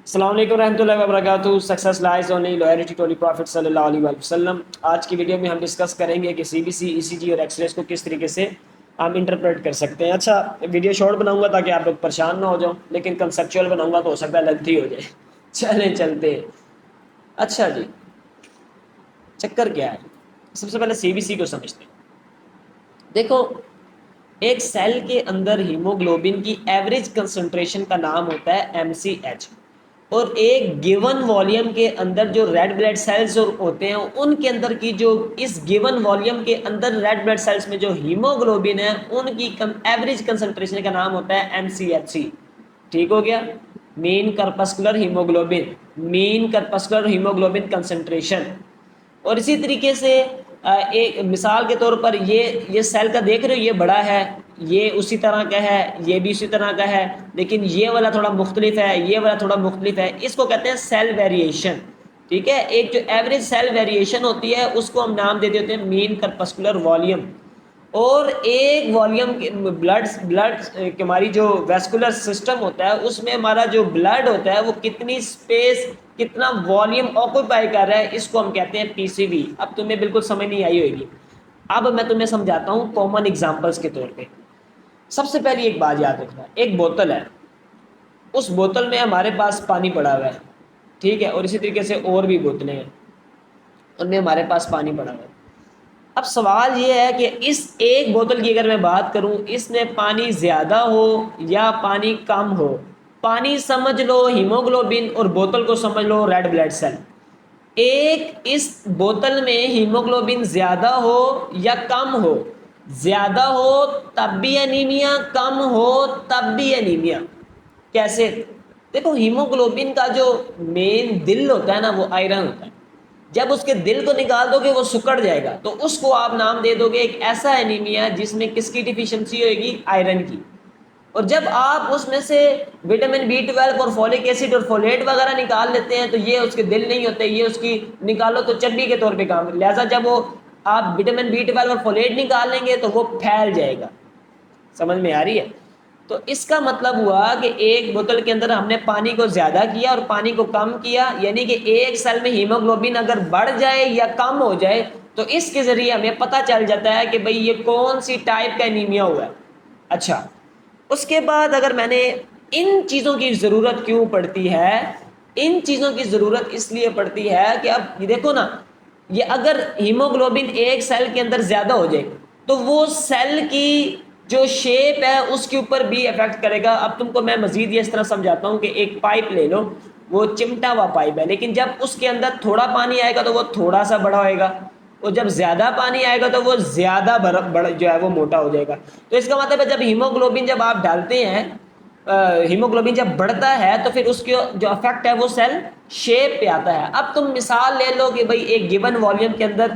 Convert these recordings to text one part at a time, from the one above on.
السلام علیکم ورحمۃ اللہ وبرکاتہ۔ Success lies only loyalty to the prophet صلی اللہ علیہ وآلہ وسلم۔ آج کی ویڈیو میں ہم ڈسکس کریں گے کہ سی بی سی، ای سی جی اور ایکس ریز کو کس طریقے سے ہم انٹرپریٹ کر سکتے ہیں۔ اچھا، ویڈیو شارٹ بناؤں گا تاکہ آپ لوگ پریشان نہ ہو جاؤں، لیکن کنسیپچوئل بناؤں گا تو ہو سکتا ہے لینتھی ہو جائے۔ چلیں چلتے ہیں۔ اچھا جی، چکر کیا ہے؟ سب سے پہلے سی بی سی کو سمجھتے ہیں۔ دیکھو، ایک سیل کے اندر ہیموگلوبن کی ایوریج کنسنٹریشن کا نام ہوتا ہے ایم سی ایچ، اور ایک گیون والیم کے اندر جو ریڈ بلڈ سیلز ہوتے ہیں ان کے اندر کی جو اس گیون والیم کے اندر ریڈ بلڈ سیلز میں جو ہیموگلوبن ہے ان کی ایوریج کنسنٹریشن کا نام ہوتا ہے ایم سی ایچ سی۔ ٹھیک ہو گیا؟ مین کرپسکولر ہیموگلوبن، مین کرپسکولر ہیموگلوبن کنسنٹریشن۔ اور اسی طریقے سے ایک مثال کے طور پر یہ سیل کا دیکھ رہے ہو، یہ بڑا ہے، یہ اسی طرح کا ہے، یہ بھی اسی طرح کا ہے، لیکن یہ والا تھوڑا مختلف ہے، یہ والا تھوڑا مختلف ہے۔ اس کو کہتے ہیں سیل ویریشن۔ ٹھیک ہے؟ ایک جو ایوریج سیل ویریشن ہوتی ہے اس کو ہم نام دے دیتے ہیں مین کرپسکولر والیم۔ اور ایک والیم بلڈ ہماری جو ویسکولر سسٹم ہوتا ہے اس میں ہمارا جو بلڈ ہوتا ہے وہ کتنی سپیس، کتنا والیم آکوپائی کر رہا ہے، اس کو ہم کہتے ہیں پی سی بی۔ اب تمہیں بالکل سمجھ نہیں آئی ہوگی، اب میں تمہیں سمجھاتا ہوں کامن ایگزامپلس کے طور پہ۔ سب سے پہلی ایک بات یاد رکھنا، ایک بوتل ہے، اس بوتل میں ہمارے پاس پانی پڑا ہوا ہے، ٹھیک ہے، اور اسی طریقے سے اور بھی بوتلیں ہیں، ان میں ہمارے پاس پانی پڑا ہوا ہے۔ اب سوال یہ ہے کہ اس ایک بوتل کی اگر میں بات کروں، اس میں پانی زیادہ ہو یا پانی کم ہو، پانی سمجھ لو ہیموگلوبن اور بوتل کو سمجھ لو ریڈ بلڈ سیل۔ ایک اس بوتل میں ہیموگلوبن زیادہ ہو یا کم ہو، زیادہ ہو تب بھی انیمیا، کم ہو تب بھی انیمیا۔ کیسے؟ دیکھو، ہیموگلوبن کا جو مین دل ہوتا ہے نا وہ آئرن ہوتا ہے۔ جب اس کے دل کو نکال دو گے وہ سکڑ جائے گا، تو اس کو آپ نام دے دو گے ایک ایسا انیمیا جس میں کس کی ڈیفیشنسی ہوئے گی؟ آئرن کی۔ اور جب آپ اس میں سے وٹامن B12 اور فولک ایسڈ اور فولیٹ وغیرہ نکال لیتے ہیں تو یہ اس کے دل نہیں ہوتے، یہ اس کی نکالو تو چربی کے طور پہ کام، لہٰذا جب وہ آپ وٹامن B12 اور فولیٹ نکال لیں گے تو وہ پھیل جائے گا۔ سمجھ میں آ رہی ہے؟ تو اس کا مطلب ہوا کہ ایک بوتل کے اندر ہم نے پانی کو زیادہ کیا اور پانی کو کم کیا، یعنی کہ ایک سیل میں ہیموگلوبن اگر بڑھ جائے یا کم ہو جائے تو اس کے ذریعے ہمیں پتہ چل جاتا ہے کہ بھئی یہ کون سی ٹائپ کا انیمیا ہوا ہے۔ اچھا، اس کے بعد اگر میں نے ان چیزوں کی ضرورت کیوں پڑتی ہے؟ ان چیزوں کی ضرورت اس لیے پڑتی ہے کہ اب یہ دیکھو نا، یہ اگر ہیموگلوبن ایک سیل کے اندر زیادہ ہو جائے تو وہ سیل کی جو شیپ ہے اس کے اوپر بھی افیکٹ کرے گا۔ اب تم کو میں مزید یہ اس طرح سمجھاتا ہوں کہ ایک پائپ لے لو، وہ چمٹا ہوا پائپ ہے، لیکن جب اس کے اندر تھوڑا پانی آئے گا تو وہ تھوڑا سا بڑا ہوئے گا، اور جب زیادہ پانی آئے گا تو وہ زیادہ بڑا جو ہے وہ موٹا ہو جائے گا۔ تو اس کا مطلب ہے جب ہیموگلوبن جب آپ ڈالتے ہیں، ہیموگلوبن جب بڑھتا ہے تو پھر اس کے جو افیکٹ ہے وہ سیل شیپ پہ آتا ہے۔ اب تم مثال لے لو کہ بھئی ایک گیون والیم کے اندر،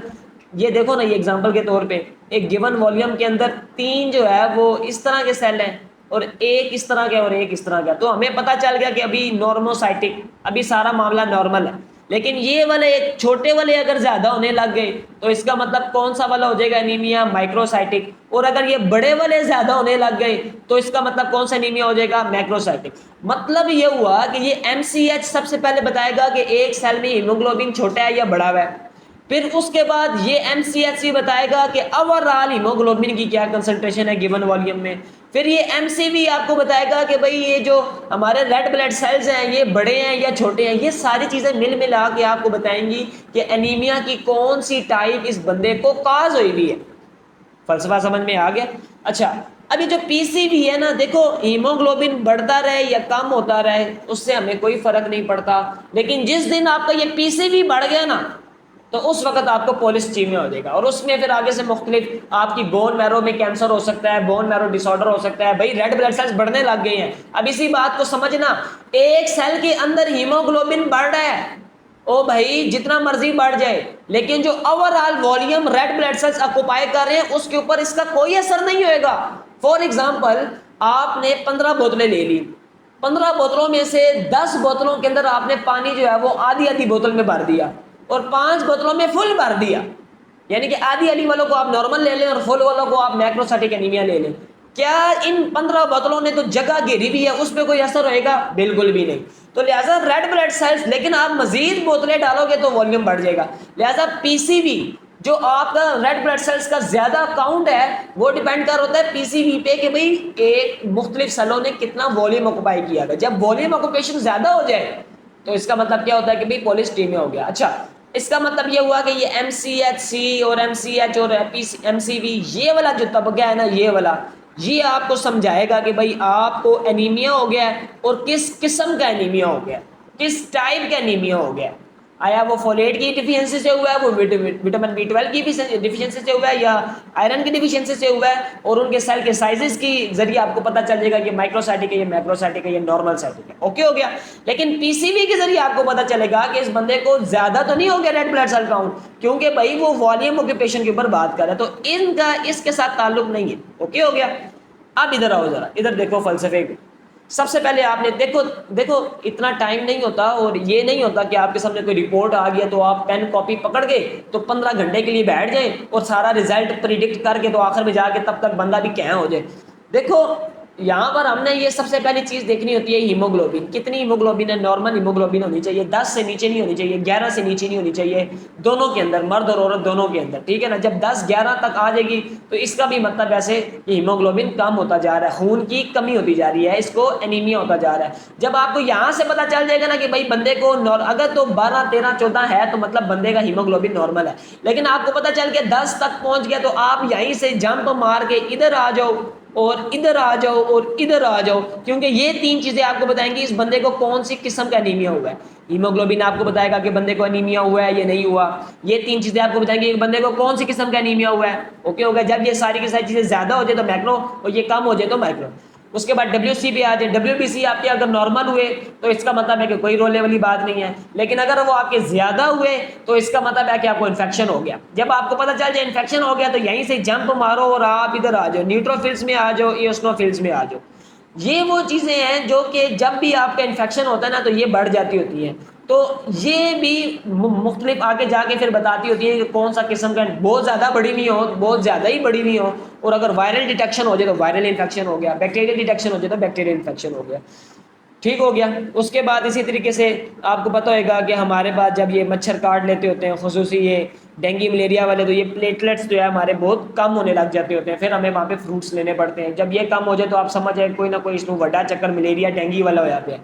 یہ دیکھو نا، یہ ایگزامپل کے طور پہ ایک گیون والیم کے اندر 3 جو ہے وہ اس طرح کے سیل ہیں اور ایک اس طرح کا اور ایک اس طرح کا، تو ہمیں پتہ چل گیا کہ ابھی نارموسائٹک، ابھی سارا معاملہ نارمل ہے۔ لیکن یہ والے ایک چھوٹے والے اگر زیادہ ہونے لگ گئے تو اس کا مطلب کون سا والا ہو جائے گا؟ انیمیا مائکروسائٹک۔ اور اگر یہ بڑے والے زیادہ ہونے لگ گئے تو اس کا مطلب کون سا انیمیا ہو جائے گا؟ میکروسائٹک۔ مطلب یہ ہوا کہ یہ ایم سی ایچ سب سے پہلے بتائے گا کہ ایک سیل میں ہیموگلوبن چھوٹا ہے یا بڑا ہوا ہے، پھر اس کے بعد یہ ایم سی ایچ سی بتائے گا کہ اوور آل ہیموگلوبن کی کیا کنسنٹریشن ہے گیون والیم میں، پھر یہ ایم سی بھی آپ کو بتائے گا کہ بھئی یہ جو ہمارے ریڈ بلڈ سیلز ہیں یہ بڑے ہیں یا چھوٹے ہیں۔ یہ ساری چیزیں مل ملا کے آپ کو بتائیں گی کہ انیمیا کی کون سی ٹائپ اس بندے کو کاز ہوئی بھی ہے۔ فلسفہ سمجھ میں آ گیا؟ اچھا، اب یہ جو پی سی بھی ہے نا، دیکھو ہیموگلوبن بڑھتا رہے یا کم ہوتا رہے اس سے ہمیں کوئی فرق نہیں پڑتا، لیکن جس دن آپ کا یہ پی سی بھی بڑھ گیا نا تو اس وقت آپ کو پولیسیمیا ہو جائے گا، اور اس میں پھر آگے سے مختلف آپ کی بون میرو میں کینسر ہو سکتا ہے، بون میرو ڈس آرڈر ہو سکتا ہے۔ بھائی ریڈ بلڈ سیلز بڑھنے لگ گئے ہیں، اب اسی بات کو سمجھنا، ایک سیل کے اندر ہیموگلوبن بڑھ رہا ہے، او بھائی جتنا مرضی بڑھ جائے، لیکن جو over all والیم red blood sales occupy کر رہے ہیں اس کے اوپر اس کا کوئی اثر نہیں ہوئے گا۔ فار ایگزامپل، آپ نے 15 بوتلیں لے لی، 15 بوتلوں میں سے 10 بوتلوں کے اندر آپ نے پانی جو ہے وہ آدھی آدھی بوتل میں بھر دیا اور 5 بوتلوں میں فل بھر دیا، یعنی کہ آدھی والوں کو آپ نارمل لے لیں اور فل والوں کو آپ میکروسائٹک انیمیا لے لیں۔ کیا ان 15 بوتلوں نے تو جگہ گھیری بھی ہے، اس پہ کوئی اثر ہوئے گا؟ بالکل بھی نہیں. تو لہٰذا ریڈ بلڈ سیلز، لیکن آپ مزید بوتلیں ڈالو گے تو والیوم بڑھ جائے گا. لہٰذا پی سی وی جو آپ کا ریڈ بلڈ سیلز کا زیادہ کاؤنٹ ہے وہ ڈیپینڈ کر ہوتا ہے پی سی وی پہ کہ بھئی ایک مختلف سیلوں نے کتنا والیوم آکوپائی کیا ہے. جب والیوم آکوپیشن زیادہ ہو جائے تو اس کا مطلب کیا ہوتا ہے کہ بھئی پولیسٹیمیا ہو گیا. اچھا، اس کا مطلب یہ ہوا کہ یہ ایم سی ایچ سی اور ایم سی ایچ اور ایم سی وی، یہ والا جو طبقہ ہے نا، یہ والا، یہ آپ کو سمجھائے گا کہ بھئی آپ کو انیمیا ہو گیا ہے اور کس قسم کا انیمیا ہو گیا ہے، کس ٹائپ کا انیمیا ہو گیا ہے. آیا وہ فولیٹ کی ڈیفیشنسی سے ہوا ہے، وہ وٹامن B12 کی ڈیفیشنسی سے ہوا ہے، یا آئرن کی ڈیفیشنسی سے ہوا ہے. اور ان کے سیل کے سائزز کی ذریعے آپ کو پتہ چل جائے گا کہ مائکروسائٹک ہے، یہ میکروسائٹک ہے، یہ نارمل سائٹک ہے. اوکے ہو گیا. لیکن پی سی وی کے ذریعے آپ کو پتہ چلے گا کہ اس بندے کو زیادہ تو نہیں ہو گیا ریڈ بلڈ سیل کاؤنٹ، کیونکہ بھائی وہ والیوم آکوپیشن کے اوپر بات کر رہا ہے، تو ان کا اس کے ساتھ تعلق نہیں ہے. اوکے ہو گیا. اب ادھر آؤ ذرا، ادھر دیکھو فلسفے کو. سب سے پہلے آپ نے دیکھو اتنا ٹائم نہیں ہوتا اور یہ نہیں ہوتا کہ آپ کے سامنے کوئی رپورٹ آ گیا تو آپ پین کاپی پکڑ کے تو 15 گھنٹے کے لیے بیٹھ جائیں اور سارا رزلٹ پریڈکٹ کر کے تو آخر میں جا کے تب تک بندہ بھی کہیں ہو جائے. دیکھو یہاں پر ہم نے یہ سب سے پہلی چیز دیکھنی ہوتی ہے ہیموگلوبن. کتنی ہیموگلوبن ہے؟ نارمل ہیموگلوبن ہونی چاہیے 10 سے نیچے نہیں ہونی چاہیے، 11 سے نیچے نہیں ہونی چاہیے، دونوں کے اندر، مرد اور عورت دونوں کے اندر. ٹھیک ہے نا. جب 10-11 تک آ جائے گی تو اس کا بھی مطلب ایسے کہ ہیموگلوبن کم ہوتا جا رہا ہے، خون کی کمی ہوتی جا رہی ہے، اس کو انیمیا ہوتا جا رہا ہے. جب آپ کو یہاں سے پتہ چل جائے گا نا کہ بھائی بندے کو اگر تو 12 13 14 ہے تو مطلب بندے کا ہیموگلوبن نارمل ہے. لیکن آپ کو پتہ چل کے 10 تک پہنچ گیا تو آپ یہیں سے جمپ مار کے ادھر آ جاؤ اور ادھر آ جاؤ اور ادھر آ جاؤ، کیونکہ یہ 3 چیزیں آپ کو بتائیں گی اس بندے کو کون سی قسم کا انیمیا ہوا ہے. ہیموگلوبن آپ کو بتائے گا کہ بندے کو انیمیا ہوا ہے یا نہیں ہوا. یہ 3 چیزیں آپ کو بتائیں گے کہ بندے کو کون سی قسم کا انیمیا ہوا ہے. اوکے ہو گیا. جب یہ ساری کی ساری چیزیں زیادہ ہو جائے تو میکرو اور یہ کم ہو جائے تو مائکرو. اس کے بعد ڈبلیو سی پہ آ جائے. ڈبلیو بی سی آپ کے اگر نارمل ہوئے تو اس کا مطلب ہے کہ کوئی رونے والی بات نہیں ہے، لیکن اگر وہ آپ کے زیادہ ہوئے تو اس کا مطلب ہے کہ آپ کو انفیکشن ہو گیا. جب آپ کو پتہ چل جائے انفیکشن ہو گیا تو یہیں سے جمپ مارو اور آپ ادھر آ جاؤ، نیوٹروفلز میں آ جاؤ، ایوسنوفلز میں آ جاؤ. یہ وہ چیزیں ہیں جو کہ جب بھی آپ کا انفیکشن ہوتا ہے نا تو یہ بڑھ جاتی ہوتی ہیں. تو یہ بھی مختلف آگے جا کے پھر بتاتی ہوتی ہے کہ کون سا قسم کا، بہت زیادہ بڑی نہیں ہو، بہت زیادہ ہی بڑی نہیں ہو. اور اگر وائرل ڈیٹیکشن ہو جائے تو وائرل انفیکشن ہو گیا، بیکٹیریل ڈیٹیکشن ہو جائے تو بیکٹیریل انفیکشن ہو گیا. ٹھیک ہو گیا. اس کے بعد اسی طریقے سے آپ کو پتہ ہوئے گا کہ ہمارے پاس جب یہ مچھر کاٹ لیتے ہوتے ہیں، خصوصی یہ ڈینگی ملیریا والے، تو یہ پلیٹلیٹس جو ہے ہمارے بہت کم ہونے لگ جاتے ہوتے ہیں. پھر ہمیں وہاں پہ فروٹس لینے پڑتے ہیں. جب یہ کم ہو جائے تو آپ سمجھ جائیں کوئی نہ کوئی اس کو بڑا چکر ملیریا ڈینگی والا ہو جاتا ہے.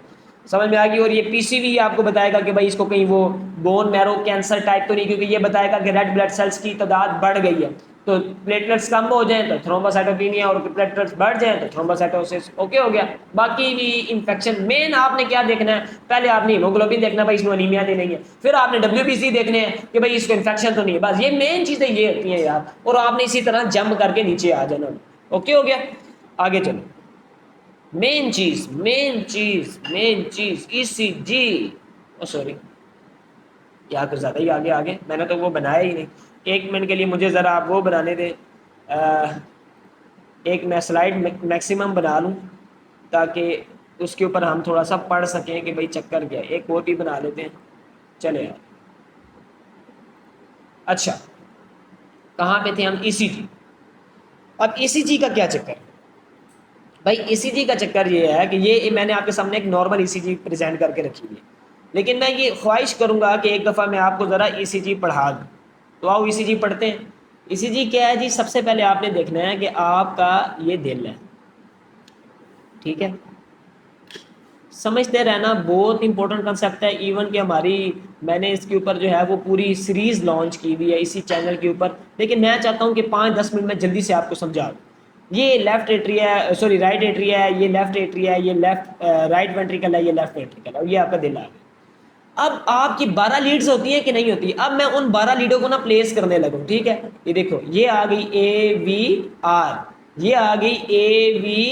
سمجھ میں آ گئی. اور یہ پی سی وی آپ کو بتائے گا کہ بھائی اس کو کہیں وہ بون میرو کینسر ٹائپ تو نہیں، کیونکہ یہ بتائے گا کہ ریڈ بلڈ سیلز کی تعداد بڑھ گئی ہے تو پلیٹلیٹس کم ہو جائیں تو تھرومبوسائٹوپینیا، اور پلیٹلیٹس بڑھ جائیں تو تھرومبوسائٹوسس. اوکے ہو گیا. باقی بھی انفیکشن مین آپ نے کیا دیکھنا ہے؟ پہلے آپ نے ہیموگلوبن دیکھنا بھائی اس میں انیمیا تو نہیں ہے، پھر آپ نے ڈبلیو بی سی دیکھنے ہیں کہ بھائی اس کو انفیکشن تو نہیں ہے. بس یہ مین چیزیں یہ ہوتی ہیں یار، اور آپ نے اسی طرح جمپ کر کے نیچے آ جانا. اوکے ہو گیا. آگے چلو. مین چیز ای سی جی. سوری یہاں تو زیادہ ہی آگے میں نے تو وہ بنایا ہی نہیں. 1 منٹ کے لیے مجھے ذرا آپ وہ بنانے دیں، ایک میں سلائڈ میکسیمم بنا لوں تاکہ اس کے اوپر ہم تھوڑا سا پڑھ سکیں کہ بھئی چکر کیا ہے. ایک اور بھی بنا لیتے ہیں. چلے یار. اچھا کہاں پہ تھے ہم؟ ای سی جی. اب ای سی جی کا کیا چکر ہے بھائی؟ ای سی جی کا چکر یہ ہے کہ یہ میں نے آپ کے سامنے ایک نارمل ای سی جی پریزنٹ کر کے رکھی ہے، لیکن میں یہ خواہش کروں گا کہ ایک دفعہ میں آپ کو ذرا ای سی جی پڑھا دوں. تو آؤ ای سی جی پڑھتے ہیں. ای سی جی کیا ہے جی؟ سب سے پہلے آپ نے دیکھنا ہے کہ آپ کا یہ دل ہے. ٹھیک ہے. سمجھتے رہنا، بہت امپورٹنٹ کنسیپٹ ہے. ایون کہ میں نے اس کے اوپر جو ہے وہ پوری سیریز لانچ کی ہوئی ہے اسی چینل کے اوپر، لیکن میں چاہتا ہوں کہ 5-10 منٹ میں جلدی سے آپ کو سمجھا دوں. یہ لیفٹ ایٹری ہے، سوری رائٹ ایٹری ہے، یہ لیفٹ ایٹری ہے، یہ رائٹ وینٹریکل ہے، یہ لیفٹ وینٹریکل ہے، اور یہ آپ کا دل ہے. اب آپ کی 12 لیڈز ہوتی ہیں کہ نہیں ہوتی؟ اب میں ان 12 لیڈوں کو نا پلیس کرنے لگوں. ٹھیک ہے. یہ دیکھو یہ آ گئی اے وی آر، یہ آ گئی اے وی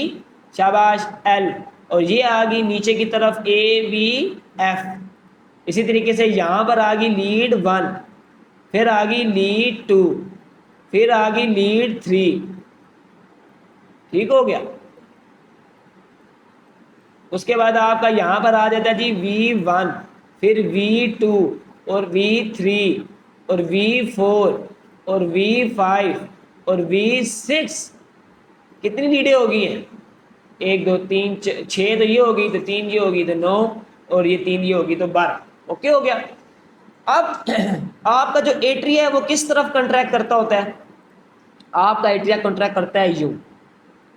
شاباش ایل، اور یہ آ گئی نیچے کی طرف اے وی ایف. اسی طریقے سے یہاں پر آ گئی لیڈ 1، پھر آ گئی لیڈ 2، پھر آ گئی لیڈ 3. ٹھیک ہو گیا. اس کے بعد آپ کا یہاں پر آ جاتا ہے جی V1، پھر V2 اور V3 اور V4 اور V5 اور V6 کتنی لیڈیں ہو گئی ہیں؟ 1 2 3 6 تو یہ ہوگی، تو 3 یہ ہوگی تو 9، اور یہ 3 یہ ہوگی تو 12۔ اوکے ہو گیا۔ اب آپ کا جو ایٹریا ہے وہ کس طرف کنٹریکٹ کرتا ہوتا ہے؟ آپ کا ایٹریا کنٹریکٹ کرتا ہے یوں،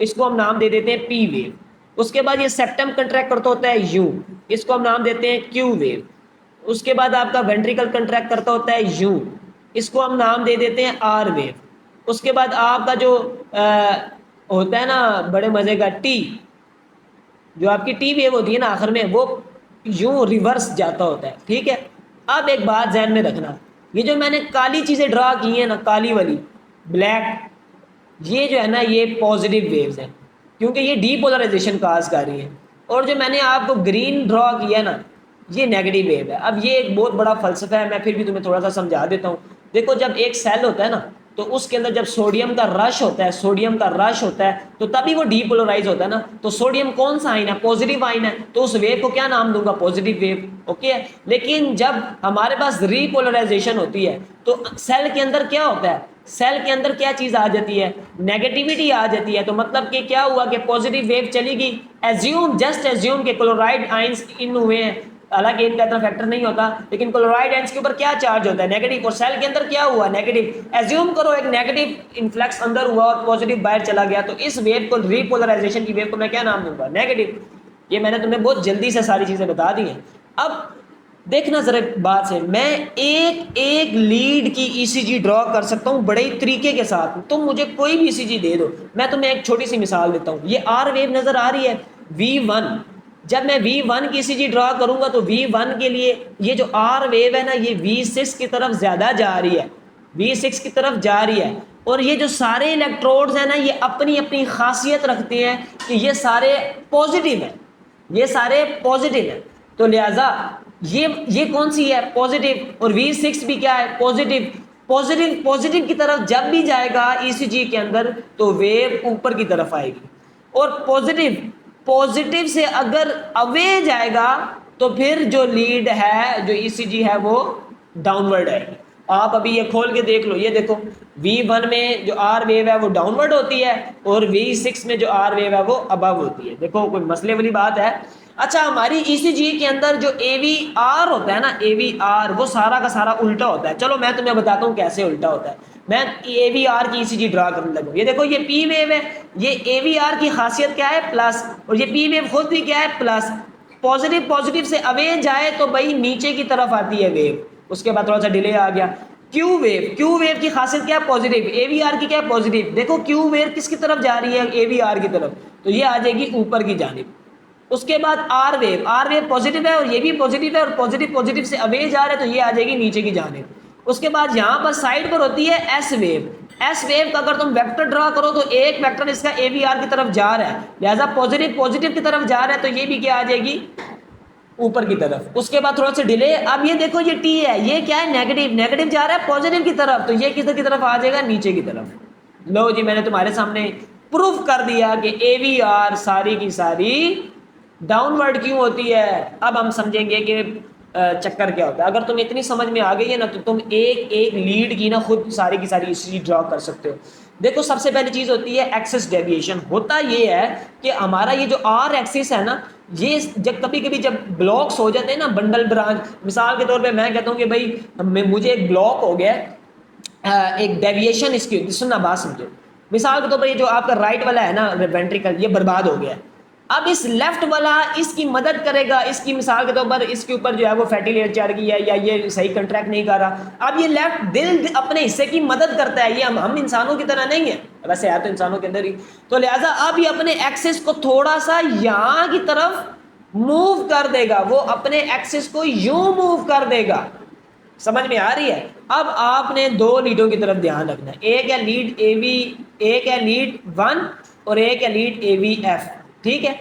اس کو ہم نام دے دیتے ہیں پی ویو۔ اس کے بعد یہ سیپٹم کنٹریکٹ کرتا ہوتا ہے یوں، اس کو ہم نام دیتے ہیں کیو ویو۔ اس کے بعد آپ کا وینٹریکل کنٹریکٹ کرتا ہوتا ہے یوں، اس کو ہم نام دے دیتے ہیں آر ویو۔ اس کے بعد آپ کا جو ہوتا ہے نا بڑے مزے کا ٹی، جو آپ کی ٹی ویو ہوتی ہے نا آخر میں، وہ یوں ریورس جاتا ہوتا ہے، ٹھیک ہے۔ اب ایک بات ذہن میں رکھنا، یہ جو میں نے کالی چیزیں ڈرا کی ہیں نا، کالی والی بلیک، یہ جو ہے نا یہ پازیٹیو ویوز ہیں، کیونکہ یہ ڈی پولرائزیشن کاز کر رہی ہیں۔ اور جو میں نے آپ کو گرین ڈرا کیا ہے نا، یہ نیگیٹو ویو ہے۔ اب یہ ایک بہت بڑا فلسفہ ہے، میں پھر بھی تمہیں تھوڑا سا سمجھا دیتا ہوں۔ دیکھو جب ایک سیل ہوتا ہے نا، تو اس کے اندر جب سوڈیم کا رش ہوتا ہے، سوڈیم کا رش ہوتا ہے تو تبھی وہ ڈی پولرائز ہوتا ہے نا۔ تو سوڈیم کون سا آئن ہے؟ پازیٹیو آئن ہے، تو اس ویو کو کیا نام دوں گا؟ پازیٹیو ویو، اوکے ہے۔ لیکن جب ہمارے پاس ری پولرائزیشن ہوتی ہے تو سیل کے اندر کیا ہوتا ہے؟ سیل کے اندر کیا چیز آ جاتی ہے؟ نیگیٹیوٹی آ جاتی ہے۔ تو مطلب کہ کیا ہوا کہ پازیٹیو ویو چلی گئی۔ ایزیوم، جسٹ ایزیوم کہ کلورائڈ آئنس ان ہوئے ہیں، حالانکہ ان کا اتنا فیکٹر نہیں ہوتا، لیکن کلورائڈ آئنس کے اوپر کیا چارج ہوتا ہے؟ نیگیٹو، اور سیل کے اندر کیا ہوا؟ نیگیٹو۔ ایزیوم کرو ایک نیگیٹو انفلیکس اندر ہوا اور پازیٹیو باہر چلا گیا، تو اس ویو کو، ری پولرائزیشن کی ویو کو میں کیا نام دوں گا؟ نیگیٹو۔ یہ میں نے تمہیں بہت جلدی سے ساری چیزیں بتا دی ہیں۔ اب دیکھنا ذرا بات سے، میں ایک ایک لیڈ کی ای سی جی ڈرا کر سکتا ہوں بڑے طریقے کے ساتھ۔ تم مجھے کوئی بھی ای سی جی دے دو، میں تمہیں ایک چھوٹی سی مثال دیتا ہوں۔ یہ آر ویو نظر آ رہی ہے V1، جب میں V1 کی ای سی جی ڈرا کروں گا تو V1 کے لیے یہ جو آر ویو ہے نا، یہ V6 کی طرف زیادہ جا رہی ہے، V6 کی طرف جا رہی ہے۔ اور یہ جو سارے الیکٹروڈز ہیں نا، یہ اپنی اپنی خاصیت رکھتے ہیں کہ یہ سارے پازیٹیو ہیں، یہ سارے پازیٹیو ہیں، تو لہٰذا یہ کون سی ہے؟ پازیٹیو۔ اور V6 بھی کیا ہے؟ پازیٹیو۔ پازیٹیو کی طرف جب بھی جائے گا ای سی جی کے اندر تو ویو اوپر کی طرف آئے گی، اور پازیٹیو سے اگر اوے جائے گا تو پھر جو لیڈ ہے، جو ای سی جی ہے، وہ ڈاؤن ورڈ ہے۔ آپ ابھی یہ کھول کے دیکھ لو، یہ دیکھو V1 میں جو آر ویو ہے وہ ڈاؤن ورڈ ہوتی ہے، اور V6 میں جو آر ویو ہے وہ ابو ہوتی ہے۔ دیکھو کوئی مسئلے والی بات ہے؟ اچھا، ہماری ای سی جی کے اندر جو اے وی آر ہوتا ہے نا، اے وی آر، وہ سارا کا سارا الٹا ہوتا ہے۔ چلو میں تمہیں بتاتا ہوں کیسے الٹا ہوتا ہے۔ میں اے وی آر کی ای سی جی ڈرا کرنے لگا، یہ دیکھو یہ پی ویو ہے، یہ اے وی آر کی خاصیت کیا ہے؟ پلس، اور یہ پی ویو خود بھی کیا ہے؟ پلس۔ پازیٹیو سے اوے جائے تو بھائی نیچے کی طرف آتی ہے ویو، اس کے بعد تھوڑا سا ڈیلے آ گیا۔ کیو ویو کی خاصیت کیا ہے؟ پازیٹیو۔ اے وی آر کی کیا ہے؟ پازیٹیو۔ دیکھو کیو ویو کس کی طرف جا رہی ہے؟ اے وی آر کی طرف، تو یہ آ جائے گی اوپر کی جانب۔ اس کے بعد آر ویو پازیٹیو ہے، اور یہ بھی پازیٹیو ہے، اور پازیٹیو سے اوے جا رہا ہے تو یہ آ جائے گی نیچے کی جانب۔ اس کے بعد یہاں پر سائڈ پر ہوتی ہے ایس ویو کا اگر تم ویکٹر ڈرا کرو تو ایک ویکٹر اس کا اے وی آر کی طرف جا رہا ہے، لہٰذا پازیٹیو کی طرف جا رہا ہے، تو یہ بھی کیا آ جائے گی؟ اوپر کی طرف۔ اس کے بعد تھوڑا سا ڈیلے، اب یہ دیکھو یہ ٹی ہے، یہ کیا ہے؟ نیگیٹو جا رہا ہے پازیٹیو کی طرف، تو یہ کس کی طرف آ جائے گا؟ نیچے کی طرف۔ لو جی، میں نے تمہارے سامنے پروف کر دیا کہ اے وی آر ساری کی ساری ڈاؤن ورڈ کیوں ہوتی ہے۔ اب ہم سمجھیں گے کہ چکر کیا ہوتا ہے۔ اگر تم اتنی سمجھ میں آ گئی ہے نا، تو تم ایک ایک لیڈ کی نا خود ساری کی ساری ای ڈرا کر سکتے ہو۔ دیکھو سب سے پہلی چیز ہوتی ہے ایکسس ڈیویشن۔ ہوتا یہ ہے کہ ہمارا یہ جو آر ایکسس ہے نا، یہ جب کبھی جب بلاکس ہو جاتے ہیں نا، بنڈل برانچ، مثال کے طور پہ میں کہتا ہوں کہ بھائی مجھے ایک بلاک ہو گیا، ایک ڈیویشن اس کی، سننا بات سمجھو۔ مثال کے طور پر یہ جو آپ کا رائٹ والا ہے نا وینٹریکل، یہ برباد ہو گیا، اب اس لیفٹ والا اس کی مدد کرے گا، اس کی مثال کے طور پر اس کے اوپر جو ہے وہ فیٹی لیئر چڑھ گئی ہے، یا یہ صحیح کنٹریکٹ نہیں کر رہا، اب یہ لیفٹ دل اپنے حصے کی مدد کرتا ہے۔ یہ ہم انسانوں کی طرح نہیں ہے، ویسے ہے تو انسانوں کے اندر ہی، تو لہٰذا اب یہ اپنے ایکسس کو تھوڑا سا یہاں کی طرف موو کر دے گا، وہ اپنے ایکسس کو یوں موو کر دے گا۔ سمجھ میں آ رہی ہے؟ اب آپ نے دو لیڈوں کی طرف دھیان رکھنا ہے، ایک ہے لیڈ اے وی، ایک ہے لیڈ 1 اور ایک ہے لیڈ اے وی ایف، ٹھیک ہے۔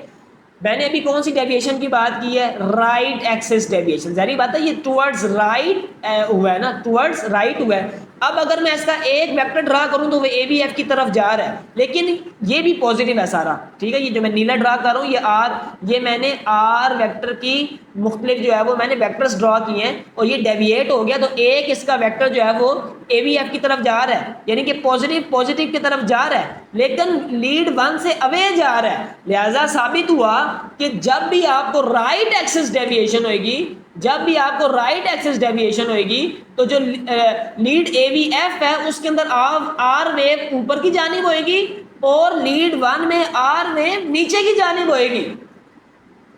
میں نے ابھی کون سی ڈیویشن کی بات کی ہے؟ Right axis deviation. ظاہری بات ہے یہ ٹورڈز رائٹ ہوا ہے نا، ٹورڈز رائٹ ہوا ہے۔ اب اگر میں اس کا ایک ویکٹر ڈرا کروں تو وہ اے بی ایف کی طرف جا رہا ہے، لیکن یہ بھی پازیٹیو ہے سارا، ٹھیک ہے. یہ جو میں نیلا ڈرا کر رہا ہوں یہ آر، یہ میں نے آر ویکٹر کی مختلف جو ہے وہ میں نے ویکٹرز ڈرا کیے ہیں اور یہ ڈیویٹ ہو گیا، تو ایک اس کا ویکٹر جو ہے وہ اے بی ایف کی طرف جا رہا ہے، یعنی کہ پازیٹیو کی طرف جا رہا ہے، لیکن لیڈ ون سے اوے جا رہا ہے. لہذا ثابت ہوا کہ جب بھی آپ کو رائٹ ایکسس ڈیویشن ہوئے گی، جب بھی آپ کو رائٹ ایکسس ڈیویشن ہوئے گی تو جو لیڈ اے وی ایف ہے اس کے اندر آر ویو اوپر کی جانب ہوئے گی اور لیڈ ون میں آر ویو نیچے کی جانب ہوئے گی.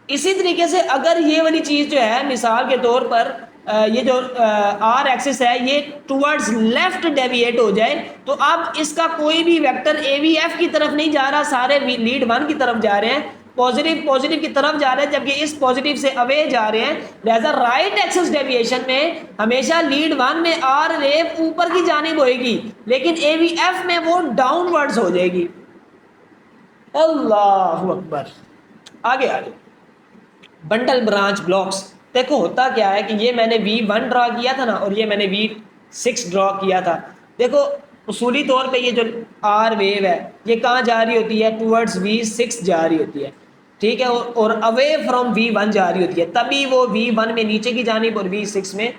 اسی طریقے سے اگر یہ والی چیز جو ہے مثال کے طور پر یہ جو آر ایکسس ہے یہ ٹورڈز لیفٹ ڈیویٹ ہو جائے تو اب اس کا کوئی بھی ویکٹر اے وی ایف کی طرف نہیں جا رہا، سارے لیڈ ون کی طرف جا رہے ہیں، پازیٹیو کی طرف جا رہے ہیں، جبکہ اس پازیٹیو سے اوے جا رہے ہیں. لہذا رائٹ ایکسس ڈیویشن میں ہمیشہ لیڈ ون میں آر ویو اوپر کی جانب ہوئے گی، لیکن اے وی ایف میں وہ ڈاؤن ورڈز ہو جائے گی. اللہ اکبر. آگے بنڈل برانچ بلاکس. دیکھو ہوتا کیا ہے کہ یہ میں نے V1 ڈرا کیا تھا نا اور یہ میں نے V6 ڈرا کیا تھا. دیکھو اصولی طور پہ یہ جو آر ویو ہے یہ کہاں جا رہی ہوتی ہے؟ ٹورڈز V6 جا رہی ہوتی ہے، ٹھیک ہے، اور اوے فرام V1 جا رہی ہوتی ہے، تبھی وہ V1 میں نیچے کی جانب اور V6 میں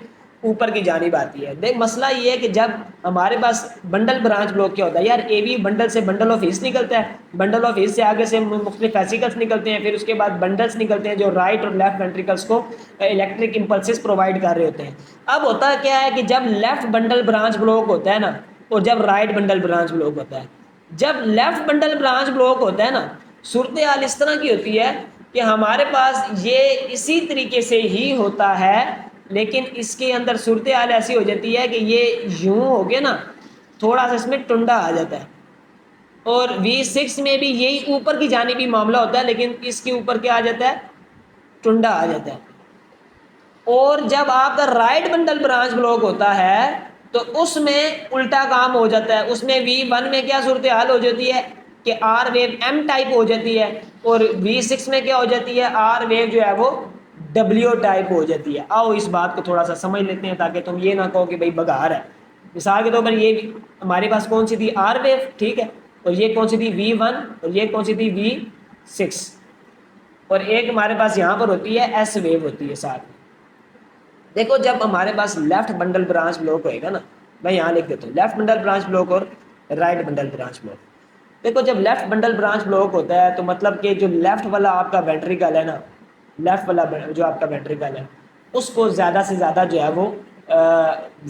اوپر کی جانب آتی ہے. دیکھ مسئلہ یہ ہے کہ جب ہمارے پاس بنڈل برانچ بلاک کیا ہوتا ہے یار، اے وی بنڈل سے بنڈل آف ایس نکلتا ہے، بنڈل آف ایس سے آگے سے مختلف ویسیکلس نکلتے ہیں، پھر اس کے بعد بنڈلس نکلتے ہیں جو رائٹ اور لیفٹ وینٹریکلس کو الیکٹرک امپلسز پرووائڈ کر رہے ہوتے ہیں. اب ہوتا کیا ہے کہ جب لیفٹ بنڈل برانچ بلاک ہوتا ہے نا اور جب رائٹ بنڈل برانچ بلاک ہوتا ہے، جب لیفٹ بنڈل برانچ بلاک ہوتا ہے نا صورتحال اس طرح کی ہوتی ہے کہ ہمارے پاس یہ اسی طریقے سے ہی ہوتا ہے، لیکن اس کے اندر صورتحال ایسی ہو جاتی ہے کہ یہ یوں ہو گیا نا تھوڑا سا اس میں ٹنڈا آ جاتا ہے، اور V6 میں بھی یہی اوپر کی جانبی معاملہ ہوتا ہے لیکن اس کے اوپر کیا آ جاتا ہے؟ ٹنڈا آ جاتا ہے. اور جب آپ کا رائٹ بنڈل برانچ بلاک ہوتا ہے تو اس میں الٹا کام ہو جاتا ہے، اس میں V1 میں کیا صورتحال ہو جاتی ہے کہ آر ویو ایم ٹائپ ہو جاتی ہے اور V6 میں کیا ہو جاتی ہے؟ آر ویو جو ہے وہ ڈبلیو ٹائپ ہو جاتی ہے. آؤ اس بات کو تھوڑا سا سمجھ لیتے ہیں تاکہ تم یہ نہ کہو کہ بھائی بگار ہے. مثال کے طور پر یہ ہمارے پاس کون سی تھی؟ آر ویو، ٹھیک ہے، اور یہ کون سی تھی؟ V1 اور یہ کون سی تھی؟ V6. اور ایک ہمارے پاس یہاں پر ہوتی ہے ایس ویو ہوتی ہے ساتھ میں. دیکھو جب ہمارے پاس لیفٹ بنڈل برانچ بلاک ہوئے گا نا، میں یہاں لکھ دیتا ہوں لیفٹ بنڈل برانچ بلاک اور رائٹ بنڈل برانچ بلاک. دیکھو جب لیفٹ بنڈل برانچ بلاک ہوتا ہے تو مطلب کہ جو لیفٹ والا آپ کا وینٹریکل ہے نا، لیفٹ والا جو آپ کا وینٹریکل ہے اس کو زیادہ سے زیادہ جو ہے وہ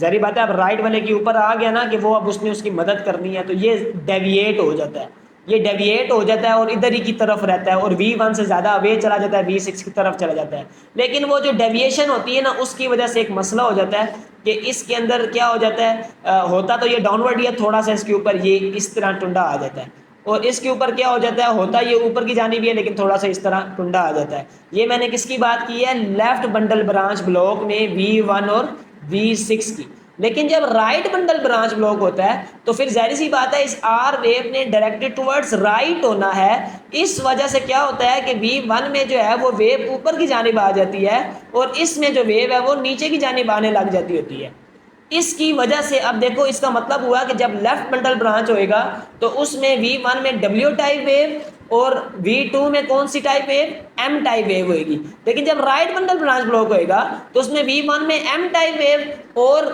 ظاہری بات ہے اب رائٹ والے کے اوپر آ گیا نا کہ وہ اب اس نے اس کی مدد کرنی ہے تو یہ ڈیویٹ ہو جاتا ہے، یہ ڈیویٹ ہو جاتا ہے اور ادھر ہی کی طرف رہتا ہے اور V1 سے زیادہ اوے چلا جاتا ہے، V6 کی طرف چلا جاتا ہے. لیکن وہ جو ڈیویشن ہوتی ہے نا اس کی وجہ سے ایک مسئلہ ہو جاتا ہے کہ اس کے اندر کیا ہو جاتا ہے، ہوتا تو یہ ڈاؤن ورڈ یا تھوڑا سا اس کے اوپر یہ اس طرح ٹنڈا آ جاتا ہے، اور اس کے اوپر کیا ہو جاتا ہے، ہوتا یہ اوپر کی جانب ہے لیکن تھوڑا سا اس طرح ٹنڈا آ جاتا ہے. یہ میں نے کس کی بات کی ہے؟ لیفٹ بنڈل برانچ بلاک میں V1 اور V6 کی. لیکن جب رائٹ بنڈل برانچ بلاک ہوتا ہے تو پھر ظاہر سی بات ہے اس آر ویو نے ڈائریکٹڈ ٹورڈز رائٹ ہونا ہے. اس وجہ سے کیا ہوتا ہے کہ V1 میں جو ہے وہ ویو اوپر کی جانب آ جاتی ہے اور اس میں جو ویو ہے وہ نیچے کی جانب آنے لگ جاتی ہوتی ہے. اس کی وجہ سے اب دیکھو اس کا مطلب ہوا کہ جب لیفٹ بنڈل برانچ ہوئے گا تو اس میں V1 میں ڈبلیو ٹائپ ویو اور V2 میں کون سی type wave? M type wave ہوئے گی. لیکن جب رائٹ بنڈل برانچ بلاک ہوئے گا تو اس میں V1 میں ایم ٹائپ ویو اور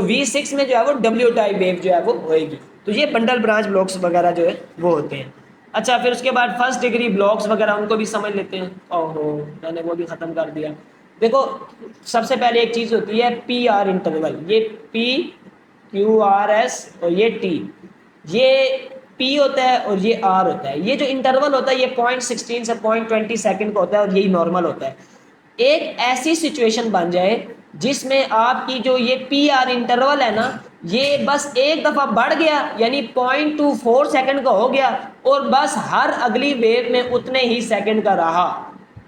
V6 میں جو ہے وہ ڈبلیو ٹائپ ویو جو ہے وہ ہوئے گی. تو یہ بنڈل برانچ بلاکس وغیرہ جو ہے وہ ہوتے ہیں. اچھا پھر اس کے بعد فرسٹ ڈگری بلاکس وغیرہ ان کو بھی سمجھ لیتے ہیں. اوہو میں نے وہ بھی ختم کر دیا. دیکھو سب سے پہلے ایک چیز ہوتی ہے پی آر انٹرول، یہ پی کیو آر ایس اور یہ ٹی، یہ پی ہوتا ہے اور یہ آر ہوتا ہے. یہ جو انٹرول ہوتا ہے یہ 0.16 سے 0.20 سیکنڈ کا ہوتا ہے اور یہی نارمل ہوتا ہے. ایک ایسی سچویشن بن جائے جس میں آپ کی جو یہ پی آر انٹرول ہے نا یہ بس ایک دفعہ بڑھ گیا یعنی 0.24 سیکنڈ کا ہو گیا اور بس ہر اگلی ویو میں اتنے ہی سیکنڈ کا رہا،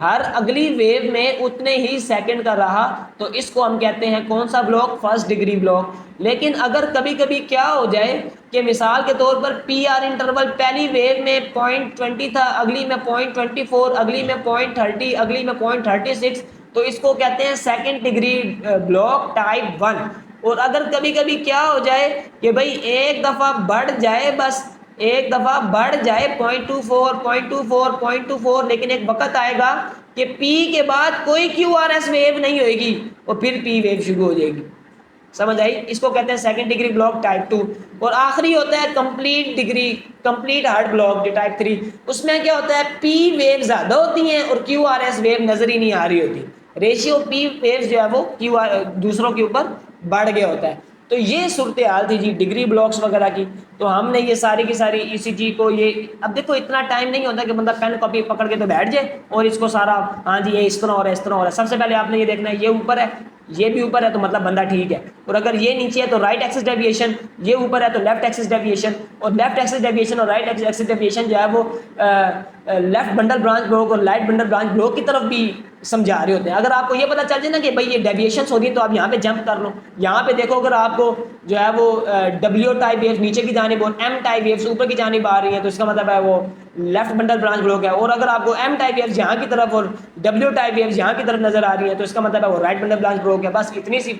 ہر اگلی ویو میں اتنے ہی سیکنڈ کا رہا تو اس کو ہم کہتے ہیں کون سا بلاک؟ First degree block. لیکن اگر کبھی کبھی کیا ہو جائے کہ مثال کے طور پر پی آر انٹرول پہلی ویو میں 0.20 تھا، اگلی میں 0.24، اگلی میں 0.30، اگلی میں 0.36، تو اس کو کہتے ہیں سیکنڈ ڈگری بلاک ٹائپ 1. اور اگر کبھی کبھی کیا ہو جائے کہ بھائی ایک دفعہ بڑھ جائے، بس ایک دفعہ بڑھ جائے 0.24 0.24 0.24، لیکن ایک وقت آئے گا کہ پی کے بعد کوئی کیو آر ایس ویو نہیں ہوئے گی اور پھر پی ویو شروع ہو جائے گی. سمجھ آئی؟ اس کو کہتے ہیں سیکنڈ ڈگری بلاک ٹائپ 2. اور آخری ہوتا ہے complete degree complete hard block جو ٹائپ 3. اس میں کیا ہوتا ہے پی ویو زیادہ ہوتی ہیں اور کیو آر ایس ویو نظر ہی نہیں آ رہی ہوتی. ریشیو پی ویو جو ہے وہ کیو آر دوسروں کے اوپر بڑھ گیا ہوتا ہے. تو یہ صورتحال تھی جی ڈگری بلاکس وغیرہ کی. تو ہم نے یہ ساری کی ساری ای سی جی کو یہ اب دیکھو اتنا ٹائم نہیں ہوتا کہ بندہ پین کاپی پکڑ کے تو بیٹھ جائے اور اس کو سارا ہاں جی یہ اس طرح ہو رہا ہے اس طرح ہو رہا ہے. سب سے پہلے آپ نے یہ دیکھنا ہے یہ اوپر ہے یہ بھی اوپر ہے تو مطلب بندہ ٹھیک ہے. اور اگر یہ نیچے ہے تو رائٹ ایکسس ڈیویشن، یہ اوپر ہے تو لیفٹ ایکسس ڈیویشن. اور لیفٹ ایکسس ڈیویشن اور رائٹ ایکسس ڈیویشن جو ہے وہ لیفٹ بنڈل برانچ بلوک اور رائٹ بنڈل برانچ بلوک کی طرف بھی سمجھا رہے ہوتے ہیں. اگر آپ کو یہ پتہ چل جائے نا کہ بھائی یہ ڈیویشنس ہوگی تو آپ یہاں پہ جمپ کر لو. یہاں پہ دیکھو اگر آپ کو جو ہے وہ ڈبلیو ٹائپ ویوز نیچے کی جانب اور ایم ٹائپ ویوز اوپر کی جانب آ رہی ہیں تو اس کا مطلب ہے وہ لیفٹ بنڈل برانچ بلوک ہے. اور اگر آپ کو ایم ٹائپ ویوز یہاں کی طرف اور ڈبلیو ٹائپ ویوز یہاں کی طرف نظر آ رہی ہیں تو اس کا مطلب ہے وہ رائٹ بنڈل برانچ بلوک ہے. بس اتنی سی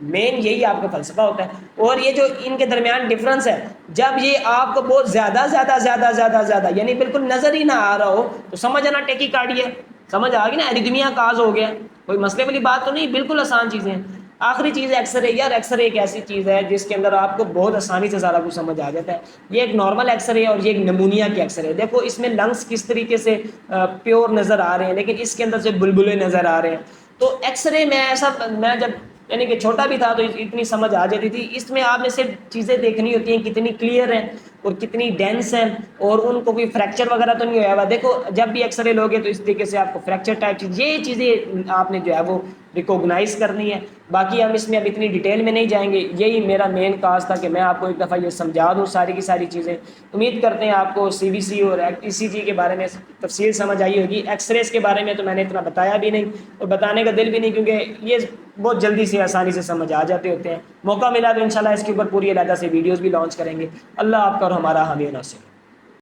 مین یہی آپ کا فلسفہ ہوتا ہے. اور یہ جو ان کے درمیان ڈفرنس ہے جب یہ آپ کو بہت زیادہ زیادہ زیادہ زیادہ زیادہ یعنی بالکل نظر ہی نہ آ رہا ہو تو سمجھ آنا ٹیکی کارڈی ہے. سمجھ آ گئی نا؟ ایریدمیا کاز ہو گیا. کوئی مسئلے والی بات تو نہیں، بالکل آسان چیزیں ہیں. آخری چیز ہے ایکس رے. یار ایکس رے ایک ایسی چیز ہے جس کے اندر آپ کو بہت آسانی سے سارا کچھ سمجھ آ جاتا ہے. یہ ایک نارمل ایکس رے ہے اور یہ ایک نمونیا کی ایکس رے ہے. دیکھو اس میں لنگس کس طریقے سے پیور نظر آ رہے ہیں لیکن اس کے اندر سے بلبلے نظر آ رہے ہیں. تو ایکس رے میں ایسا میں جب یعنی کہ چھوٹا بھی تھا تو اتنی سمجھ آ جاتی تھی. اس میں آپ نے صرف چیزیں دیکھنی ہوتی ہیں کتنی کلیئر ہیں اور کتنی ڈینس ہیں اور ان کو کوئی فریکچر وغیرہ تو نہیں ہوا ہوا. دیکھو جب بھی ایکس رے لوگے تو اس طریقے سے آپ کو فریکچر ٹائپ چیز یہ چیزیں آپ نے جو ہے وہ ریکوگنائز کرنی ہے. باقی ہم اس میں اب اتنی ڈیٹیل میں نہیں جائیں گے. یہی میرا مین کاز تھا کہ میں آپ کو ایک دفعہ یہ سمجھا دوں ساری کی ساری چیزیں. امید کرتے ہیں آپ کو سی بی سی اور ای سی جی کے بارے میں تفصیل سمجھ آئی ہوگی. ایکس ریز کے بارے میں تو میں نے اتنا بتایا بھی نہیں اور بتانے کا دل بھی نہیں کیونکہ یہ بہت جلدی سے آسانی سے سمجھ آ جاتے ہوتے ہیں. موقع ملا تو انشاءاللہ اس کے اوپر پوری علیحدہ سے ویڈیوز بھی لانچ کریں گے. اللہ آپ کا اور ہمارا حامی و ناصر.